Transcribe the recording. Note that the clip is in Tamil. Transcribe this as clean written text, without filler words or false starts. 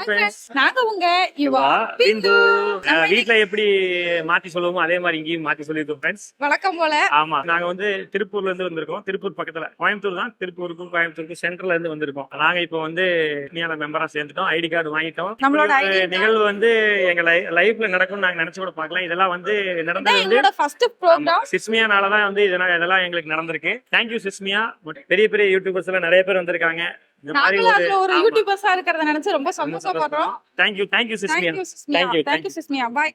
friends. நாங்க உங்க யுவா பிந்து. வீட்ல எப்படி மாத்தி சொல்லுவோமோ அதே மாதிரி இங்கேயும் மாத்தி சொல்லிருக்கோம் ஃப்ரெண்ட்ஸ். வழக்கம் போல. ஆமா, நாங்க வந்து திருப்பூர்ல இருந்து வந்திருக்கோம். திருப்பூர் பக்கத்துல கோயம்புத்தூர் தான். திருப்பூருக்கும் கோயம்புத்தூருக்கும் சென்டர்ல இருந்து வந்திருக்கோம். நாங்க இப்போ வந்து மெம்பரா சேர்ந்துட்டோம். ஐடி கார்டு வாங்கிட்டோம். நம்மளோட நிகழ்வு வந்து எங்க லைஃப்ல நடக்கும்னு நாங்க நினைச்சு கூட பார்க்கலாம். இதெல்லாம் வந்து நடந்தது எங்களோட ஃபர்ஸ்ட் ப்ரோகிராம் சிஸ்மியானாலதான் வந்து இதெல்லாம் எங்களுக்கு நடந்திருக்கு. தேங்க்யூ சிஸ்மியா. பெரிய பெரிய யூடியூபர்ஸ் எல்லாம் நிறைய பேர் வந்திருக்காங்க. ஒரு யூடியூபர்ஸா இருக்கிறத நினைச்சு ரொம்ப சந்தோஷப்படுறோம். தேங்க்யூ சிஸ்மியா. தேங்க்யூ சிஸ்மியா. பாய்.